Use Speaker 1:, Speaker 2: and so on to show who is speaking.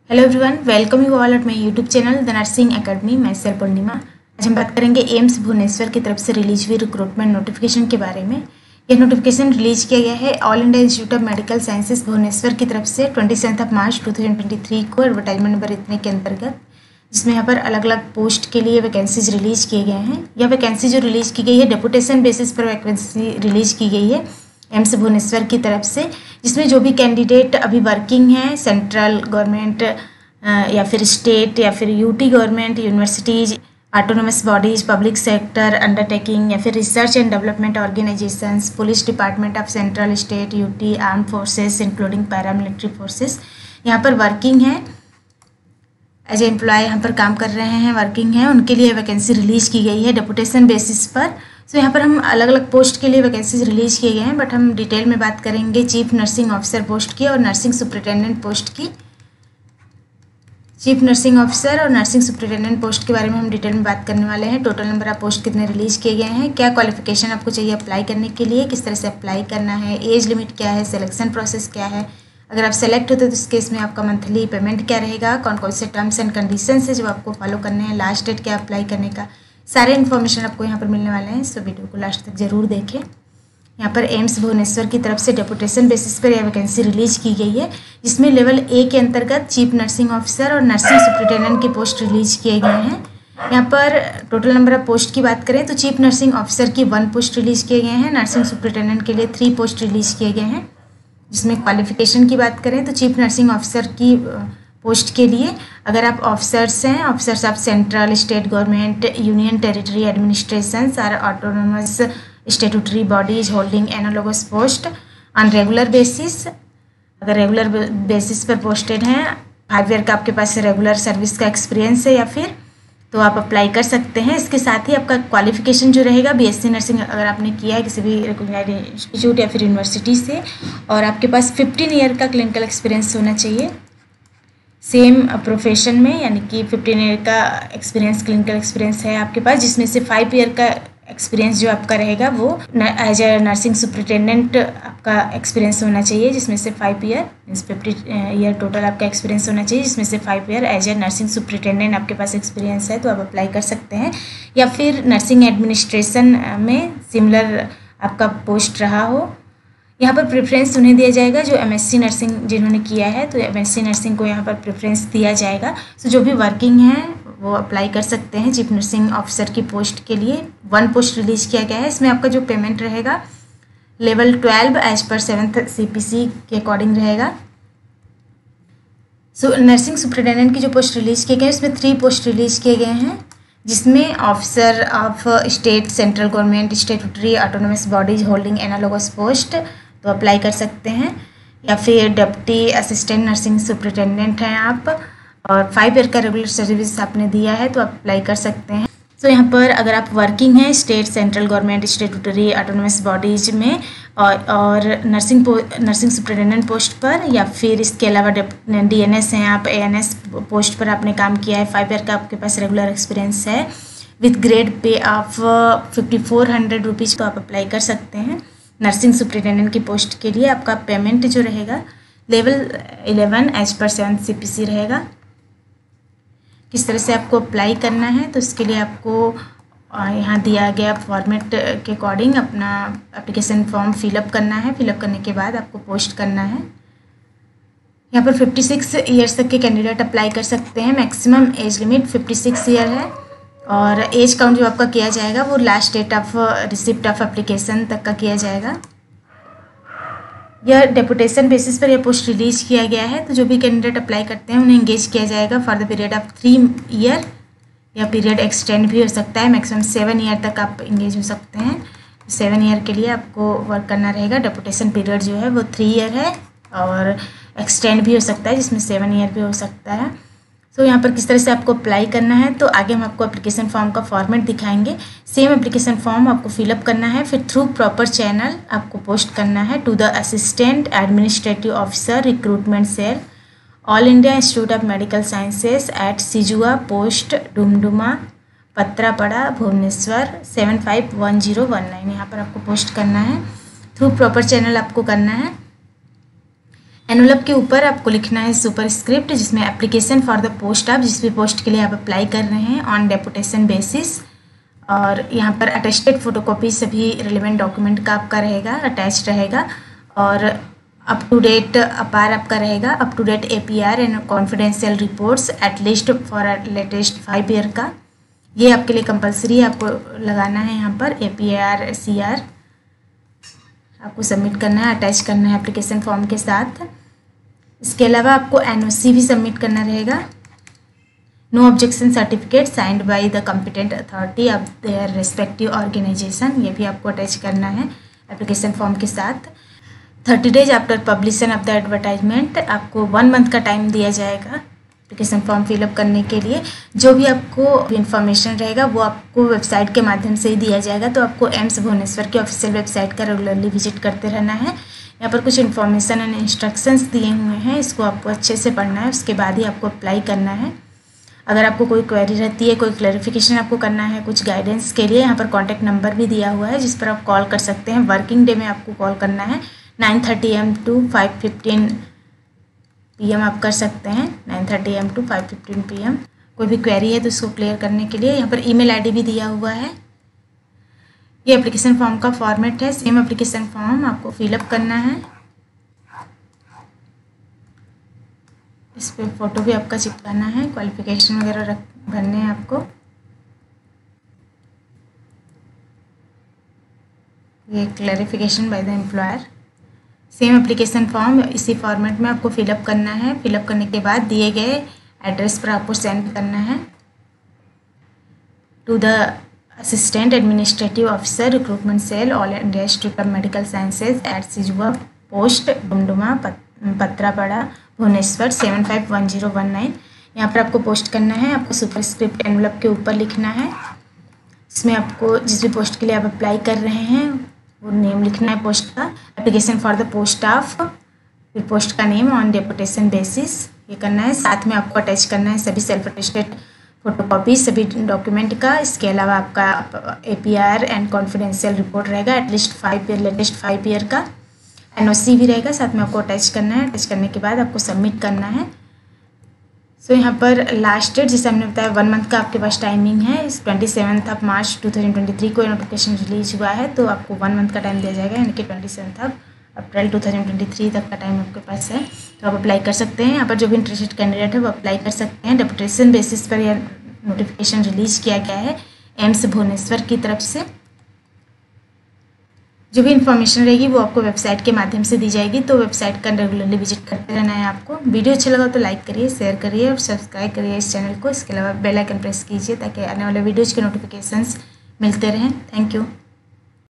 Speaker 1: Hello everyone, welcome you all at my YouTube channel the nursing academy. मैं cell पूर्णिमा। आज हम बात करेंगे एम्स भुवनेश्वर की तरफ से रिलीज हुई रिक्रूटमेंट नोटिफिकेशन के बारे में। यह नोटिफिकेशन रिलीज किया गया है All India institute of medical Sciences Bhubaneswar की तरफ से 27 मार्च 2023 को एडवर्टाइजमेंट नंबर इतने के अंतर्गत, जिसमें यहाँ पर अलग अलग पोस्ट के लिए वैकेंसीज रिलीज किए गए हैं। यह वैकेंसी जो रिलीज की गई है डेपुटेशन बेसिस पर वैकेंसी रिलीज की गई है एम्स भुवनेश्वर की तरफ से, जिसमें जो भी कैंडिडेट अभी वर्किंग हैं सेंट्रल गवर्नमेंट या फिर स्टेट या फिर UT government, universities, autonomous bodies, public sector undertaking या फिर research and development organisations, police department of central state UT, arm forces including paramilitary forces यहाँ पर वर्किंग है एज ए एम्प्लॉय, यहाँ पर काम कर रहे हैं, वर्किंग है, उनके लिए वैकेंसी रिलीज की गई है डेपुटेशन बेसिस पर। सो यहाँ पर हम अलग अलग पोस्ट के लिए वैकेंसीज रिलीज किए गए हैं, बट हम डिटेल में बात करेंगे चीफ नर्सिंग ऑफिसर पोस्ट की और नर्सिंग सुपरिटेंडेंट पोस्ट की। चीफ नर्सिंग ऑफिसर और नर्सिंग सुपरिटेंडेंट पोस्ट के बारे में हम डिटेल में बात करने वाले हैं। टोटल नंबर ऑफ पोस्ट कितने रिलीज किए गए हैं, क्या क्वालिफिकेशन आपको चाहिए अप्लाई करने के लिए, किस तरह से अप्लाई करना है, एज लिमिट क्या है, सिलेक्शन प्रोसेस क्या है, अगर आप सेलेक्ट होते तो इस केस में आपका मंथली पेमेंट क्या रहेगा, कौन कौन से टर्म्स एंड कंडीशंस है जो आपको फॉलो करने हैं, लास्ट डेट क्या अप्लाई करने का, सारे इन्फॉर्मेशन आपको यहाँ पर मिलने वाले हैं। सो वीडियो को लास्ट तक जरूर देखें। यहाँ पर एम्स भुवनेश्वर की तरफ से डेपुटेशन बेसिस पर यह वैकेंसी रिलीज की गई है, जिसमें लेवल ए के अंतर्गत चीफ नर्सिंग ऑफिसर और नर्सिंग सुपरिटेंडेंट की पोस्ट रिलीज किए गए हैं। यहाँ पर टोटल नंबर ऑफ पोस्ट की बात करें तो चीफ नर्सिंग ऑफिसर की 1 पोस्ट रिलीज किए गए हैं, नर्सिंग सुपरिटेंडेंट के लिए 3 पोस्ट रिलीज किए गए हैं। जिसमें क्वालिफिकेशन की बात करें तो चीफ नर्सिंग ऑफिसर की पोस्ट के लिए अगर आप ऑफिसर्स हैं, officers of central state government, union territory administrations और autonomous statutory bodies holding analogous post on regular basis, अगर रेगुलर बेसिस पर पोस्टेड हैं, 5 ईयर का आपके पास रेगुलर सर्विस का एक्सपीरियंस है या फिर तो आप अप्लाई कर सकते हैं। इसके साथ ही आपका क्वालिफिकेशन जो रहेगा बीएससी नर्सिंग अगर आपने किया है किसी भी रिकॉग्नाइज्ड इंस्टीट्यूट या फिर यूनिवर्सिटी से, और आपके पास 15 ईयर का क्लिनिकल एक्सपीरियंस होना चाहिए सेम प्रोफेशन में, यानी कि 15 ईयर का एक्सपीरियंस क्लिनिकल एक्सपीरियंस है आपके पास, जिसमें से 5 ईयर का एक्सपीरियंस जो आपका रहेगा वो एज ए नर्सिंग सुपरिटेंडेंट आपका एक्सपीरियंस होना चाहिए, जिसमें से 5 ईयर मीन्स 50 ईयर टोटल आपका एक्सपीरियंस होना चाहिए, जिसमें से 5 year as a nursing superintendent आपके पास एक्सपीरियंस है तो आप अप्लाई कर सकते हैं। या फिर नर्सिंग एडमिनिस्ट्रेशन में सिमिलर आपका पोस्ट रहा हो, यहाँ पर प्रेफरेंस उन्हें दिया जाएगा जो एमएससी नर्सिंग जिन्होंने किया है, तो एमएससी नर्सिंग को यहाँ पर प्रेफरेंस दिया जाएगा। सो जो भी वर्किंग हैं वो अप्लाई कर सकते हैं चीफ नर्सिंग ऑफिसर की पोस्ट के लिए। 1 पोस्ट रिलीज किया गया है, इसमें आपका जो पेमेंट रहेगा level 12 as per 7th CPC के अकॉर्डिंग रहेगा। सो नर्सिंग सुपरिटेंडेंट की जो पोस्ट रिलीज किए गए इसमें 3 पोस्ट रिलीज किए गए हैं, जिसमें officer of state central government statutory autonomous bodies holding analogous post तो अप्लाई कर सकते हैं, या फिर डिप्टी असिस्टेंट नर्सिंग सुपरिटेंडेंट हैं आप और 5 ईयर का रेगुलर सर्विस आपने दिया है तो आप अप्लाई कर सकते हैं। तो यहाँ पर अगर आप वर्किंग हैं state central government statutory autonomous bodies में और नर्सिंग सुपरिटेंडेंट पोस्ट पर, या फिर इसके अलावा DNS हैं आप, ANS पोस्ट पर आपने काम किया है, 5 ईयर का आपके पास रेगुलर एक्सपीरियंस है with grade pay of 5400 rupees तो आप अप्लाई कर सकते हैं। नर्सिंग सुपरिटेंडेंट की पोस्ट के लिए आपका पेमेंट जो रहेगा level 11 as per 7th CPC रहेगा। किस तरह से आपको अप्लाई करना है तो इसके लिए आपको यहाँ दिया गया फॉर्मेट के अकॉर्डिंग अपना एप्लीकेशन फॉर्म फिलअप करना है। फिलअप करने के बाद आपको पोस्ट करना है। यहाँ पर 56 ईयर्स तक के कैंडिडेट अप्लाई कर सकते हैं, मैक्सिमम एज लिमिट 56 ईयर है, और एज काउंट जो आपका किया जाएगा वो last date of receipt of application तक का किया जाएगा। यह डेपुटेशन बेसिस पर यह पोस्ट रिलीज किया गया है, तो जो भी कैंडिडेट अप्लाई करते हैं उन्हें एंगेज किया जाएगा for the period of 3 year, या पीरियड एक्सटेंड भी हो सकता है, मैक्सिमम 7 ईयर तक आप एंगेज हो सकते हैं। 7 ईयर के लिए आपको वर्क करना रहेगा। डेपुटेशन पीरियड जो है वो 3 ईयर है और एक्सटेंड भी हो सकता है, जिसमें 7 ईयर भी हो सकता है। सो यहाँ पर किस तरह से आपको अप्लाई करना है तो आगे हम आपको एप्लीकेशन फॉर्म का फॉर्मेट दिखाएंगे। सेम एप्लीकेशन फॉर्म आपको फिलअप करना है, फिर थ्रू प्रॉपर चैनल आपको पोस्ट करना है to the assistant administrative officer recruitment cell all India institute of medical sciences at Sijua post Dumduma Patrapada Bhubaneswar 751019। यहाँ पर आपको पोस्ट करना है, थ्रू प्रॉपर चैनल आपको करना है। एनवलप के ऊपर आपको लिखना है सुपरस्क्रिप्ट, जिसमें एप्लीकेशन फॉर द पोस्ट आप जिस भी पोस्ट के लिए आप अप्लाई कर रहे हैं ऑन डेपुटेशन बेसिस। और यहाँ पर अटेस्टेड फोटोकॉपी सभी रिलेवेंट डॉक्यूमेंट का आपका रहेगा, अटैच रहेगा। और अप टू डेट अपार आपका रहेगा, up to date APR and confidential reports at least for latest 5 year का, ये आपके लिए कंपलसरी आपको लगाना है। यहाँ पर APR CR आपको सबमिट करना है, अटैच करना है एप्लीकेशन फॉर्म के साथ। इसके अलावा आपको NOC भी सबमिट करना रहेगा, no objection certificate signed by the competent authority of their respective organisation, ये भी आपको अटैच करना है एप्लीकेशन फॉर्म के साथ। 30 days after publication of the advertisement आपको 1 मंथ का टाइम दिया जाएगा एप्लीकेशन फॉर्म फिलअप करने के लिए। जो भी आपको इन्फॉर्मेशन रहेगा वो आपको वेबसाइट के माध्यम से ही दिया जाएगा, तो आपको एम्स भुवनेश्वर की ऑफिशियल वेबसाइट का रेगुलरली विजिट करते रहना है। यहाँ पर कुछ इन्फॉर्मेशन एंड इंस्ट्रक्शंस दिए हुए हैं, इसको आपको अच्छे से पढ़ना है, उसके बाद ही आपको अप्लाई करना है। अगर आपको कोई क्वेरी रहती है, कोई क्लैरिफिकेशन आपको करना है, कुछ गाइडेंस के लिए यहाँ पर कॉन्टैक्ट नंबर भी दिया हुआ है जिस पर आप कॉल कर सकते हैं। वर्किंग डे में आपको कॉल करना है, 9:30 AM to 5:15 PM आप कर सकते हैं, 9:30 AM to 5:15 PM। कोई भी क्वेरी है तो उसको क्लियर करने के लिए यहाँ पर ईमेल आईडी भी दिया हुआ है। ये एप्लीकेशन फॉर्म का फॉर्मेट है, सेम एप्लीकेशन फॉर्म आपको फिलअप करना है। इस पर फोटो भी आपका चिपकाना है, क्वालिफिकेशन वगैरह भरने हैं आपको। ये clarification by the employer. Same application form इसी फॉर्मेट में आपको फिलअप करना है। फिलअप करने के बाद दिए गए एड्रेस पर आपको सेंड करना है to the assistant administrative officer recruitment cell all India institute of medical sciences at Sijua post Dumduma Patrapada Bhubaneswar 751019। यहाँ पर आपको पोस्ट करना है। आपको सुपरस्क्रिप्ट एनवलप के ऊपर लिखना है, इसमें आपको जिस भी पोस्ट के लिए आप अप्लाई कर रहे हैं वो नेम लिखना है पोस्ट का, application for the post of, फिर पोस्ट का नेम ऑन डेपुटेशन बेसिस, ये करना है। साथ में आपको अटैच करना है सभी सेल्फ अटेस्टेड फोटोकॉपी सभी डॉक्यूमेंट का। इसके अलावा आपका APR एंड कॉन्फिडेंशियल रिपोर्ट रहेगा एटलीस्ट 5 ईयर, लेटेस्ट 5 ईयर का। NOC भी रहेगा, साथ में आपको अटैच करना है। अटैच करने के बाद आपको सबमिट करना है। सो यहाँ पर लास्ट डेट जैसे हमने बताया 1 मंथ का आपके पास टाइमिंग है। इस 27 मार्च 2023 को नोटिफिकेशन रिलीज हुआ है, तो आपको 1 मंथ का टाइम दिया जाएगा, यानी कि 27 अप्रैल 2023 तक का टाइम आपके पास है, तो आप अप्लाई कर सकते हैं। यहाँ पर जो भी इंटरेस्टेड कैंडिडेट है वो अप्लाई कर सकते हैं। डेपुटेशन बेसिस पर यह नोटिफिकेशन रिलीज किया गया है एम्स भुवनेश्वर की तरफ से। जो भी इन्फॉर्मेशन रहेगी वो आपको वेबसाइट के माध्यम से दी जाएगी, तो वेबसाइट का रेगुलरली विजिट करते रहना है आपको। वीडियो अच्छा लगा तो लाइक करिए, शेयर करिए और सब्सक्राइब करिए इस चैनल को। इसके अलावा बेल आइकन प्रेस कीजिए ताकि आने वाले वीडियोज़ के नोटिफिकेशंस मिलते रहें। Thank you.